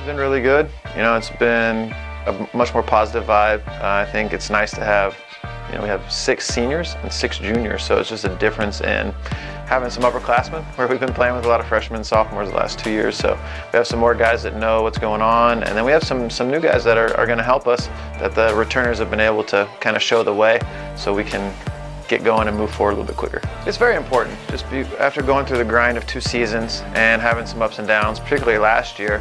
been really good. You know, it's been a much more positive vibe. I think it's nice to have, you know, we have 6 seniors and 6 juniors, so it's just a difference in having some upperclassmen, where we've been playing with a lot of freshmen and sophomores the last 2 years. So we have some more guys that know what's going on, and then we have some new guys that are going to help us, that the returners have been able to kind of show the way, so we can get going and move forward a little bit quicker. It's very important, after going through the grind of 2 seasons and having some ups and downs, particularly last year,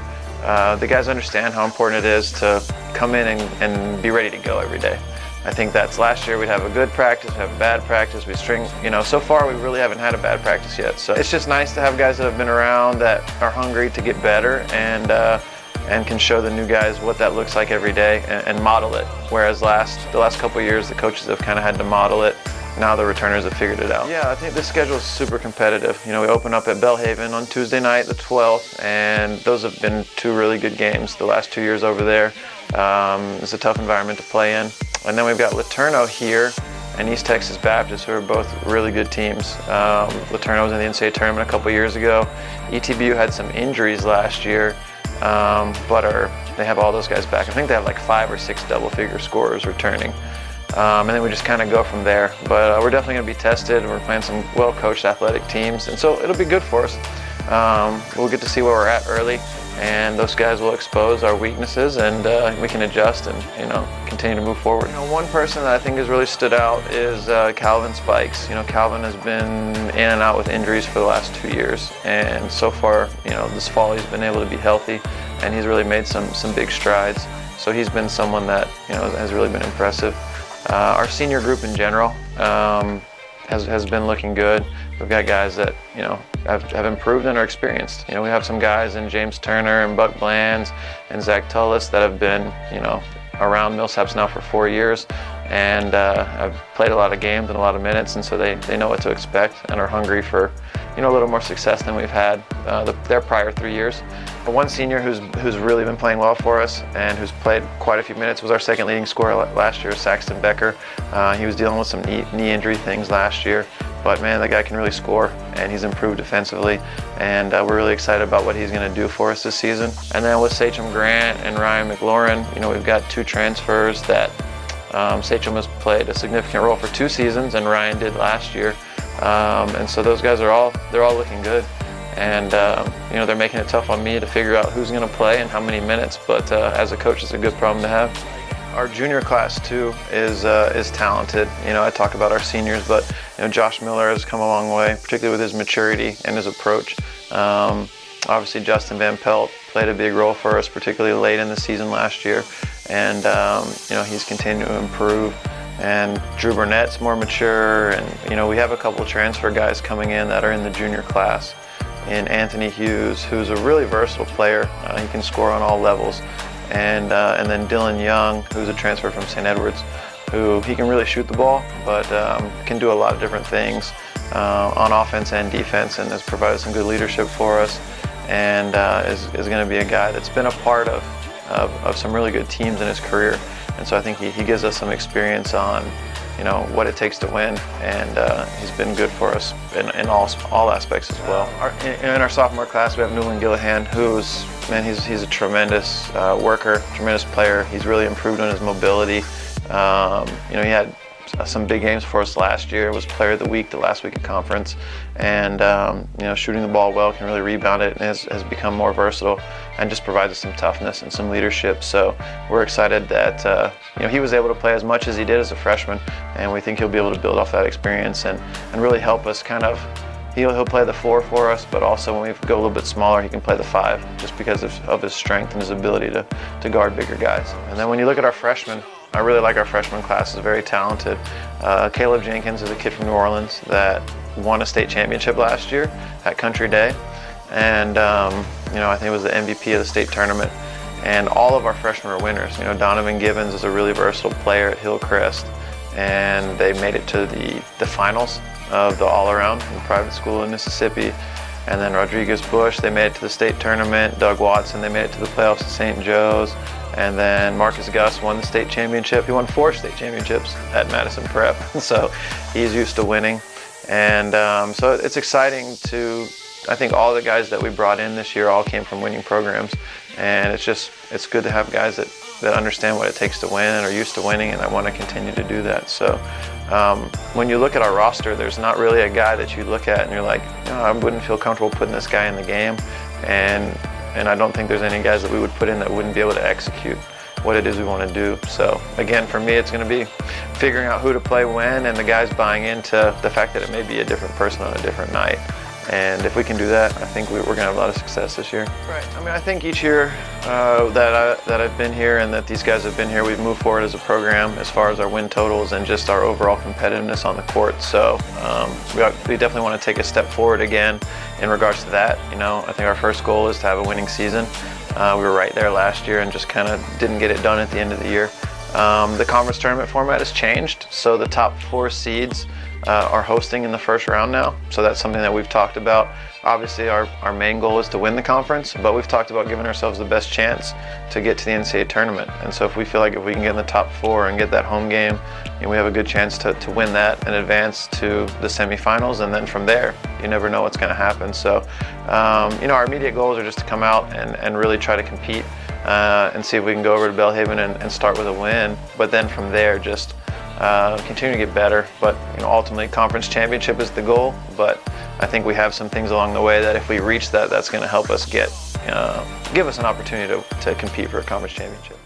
the guys understand how important it is to come in and be ready to go every day. I think that's last year we'd have a good practice, we'd have a bad practice, we string, you know, so far we really haven't had a bad practice yet. So it's just nice to have guys that have been around that are hungry to get better and can show the new guys what that looks like every day and model it. Whereas the last couple of years the coaches have kind of had to model it. Now the returners have figured it out. Yeah, I think this schedule is super competitive. You know, we open up at Belhaven on Tuesday night, the 12th, and those have been 2 really good games the last 2 years over there. It's a tough environment to play in. And then we've got Laterno here and East Texas Baptist, who are both really good teams. Laterno was in the NCAA tournament a couple years ago. ETBU had some injuries last year, but they have all those guys back. I think they have like 5 or 6 double-figure scorers returning. And then we just kind of go from there. But we're definitely going to be tested. We're playing some well-coached athletic teams, and so it'll be good for us. We'll get to see where we're at early, and those guys will expose our weaknesses, and we can adjust and, you know, continue to move forward. You know, one person that I think has really stood out is Calvin Spikes. You know, Calvin has been in and out with injuries for the last 2 years, and so far, you know, this fall he's been able to be healthy, and he's really made some big strides. So he's been someone that, you know, has really been impressive. Our senior group in general has been looking good. We've got guys that, you know, have improved and are experienced. You know, we have some guys in James Turner and Buck Blands and Zach Tullis that have been, you know, around Millsaps now for 4 years and have played a lot of games and a lot of minutes, and so they know what to expect and are hungry for, you know, a little more success than we've had their prior 3 years. But one senior who's really been playing well for us and who's played quite a few minutes was our second leading scorer last year, Saxton Becker. He was dealing with some knee injury things last year, but man, the guy can really score, and he's improved defensively, and we're really excited about what he's going to do for us this season. And then with Sachem Grant and Ryan McLaurin, you know, we've got 2 transfers that Sachem has played a significant role for 2 seasons, and Ryan did last year. And so those guys they're all looking good, and you know, they're making it tough on me to figure out who's going to play and how many minutes. But as a coach, it's a good problem to have. Our junior class too is talented. You know, I talk about our seniors, but you know, Josh Miller has come a long way, particularly with his maturity and his approach. Obviously, Justin Van Pelt played a big role for us, particularly late in the season last year, and you know, he's continued to improve. And Drew Burnett's more mature, and you know, we have a couple of transfer guys coming in that are in the junior class. And Anthony Hughes, who's a really versatile player, he can score on all levels. And then Dylan Young, who's a transfer from St. Edwards, who he can really shoot the ball, but can do a lot of different things on offense and defense, and has provided some good leadership for us, and is going to be a guy that's been a part of some really good teams in his career. And so I think he gives us some experience on, you know, what it takes to win, and he's been good for us in all aspects as well. In our sophomore class, we have Newland Gillihan, who's, man, he's a tremendous worker, tremendous player. He's really improved on his mobility. You know, he had some big games for us last year. Was Player of the Week the last week of conference, and you know, shooting the ball well, can really rebound it, and has become more versatile, and just provides us some toughness and some leadership. So we're excited that you know, he was able to play as much as he did as a freshman, and we think he'll be able to build off that experience and really help us kind of. He'll play the 4 for us, but also when we go a little bit smaller, he can play the 5, just because of his strength and his ability to guard bigger guys. And then when you look at our freshmen, I really like our freshman class. It's very talented. Caleb Jenkins is a kid from New Orleans that won a state championship last year at Country Day, and you know, I think it was the MVP of the state tournament. And all of our freshmen are winners. You know, Donovan Gibbons is a really versatile player at Hillcrest, and they made it to the finals of the all-around in private school in Mississippi. And then Rodriguez Bush, they made it to the state tournament. Doug Watson, they made it to the playoffs at St. Joe's. And then Marcus Gus won the state championship. He won 4 state championships at Madison Prep. So he's used to winning. And so it's exciting to I think all the guys that we brought in this year all came from winning programs, and it's good to have guys that understand what it takes to win and are used to winning, and I want to continue to do that. So when you look at our roster, there's not really a guy that you look at and you're like, no, I wouldn't feel comfortable putting this guy in the game, and I don't think there's any guys that we would put in that wouldn't be able to execute what it is we want to do. So again, for me, it's going to be figuring out who to play when, and the guys buying into the fact that it may be a different person on a different night. And if we can do that, I think we're going to have a lot of success this year. Right. I mean, I think each year that I've been here and that these guys have been here, we've moved forward as a program as far as our win totals and just our overall competitiveness on the court. So we definitely want to take a step forward again in regards to that. You know, I think our first goal is to have a winning season. We were right there last year and just kind of didn't get it done at the end of the year. The conference tournament format has changed, so the top 4 seeds are hosting in the first round now. So that's something that we've talked about. Obviously, our main goal is to win the conference, but we've talked about giving ourselves the best chance to get to the NCAA tournament. And so if we feel like if we can get in the top 4 and get that home game, we have a good chance to win that and advance to the semifinals. And then from there, you never know what's going to happen. So, our immediate goals are just to come out and really try to compete and see if we can go over to Belhaven and start with a win. But then from there, just continue to get better. But ultimately, conference championship is the goal. But I think we have some things along the way that if we reach that, that's going to help us give us an opportunity to compete for a conference championship.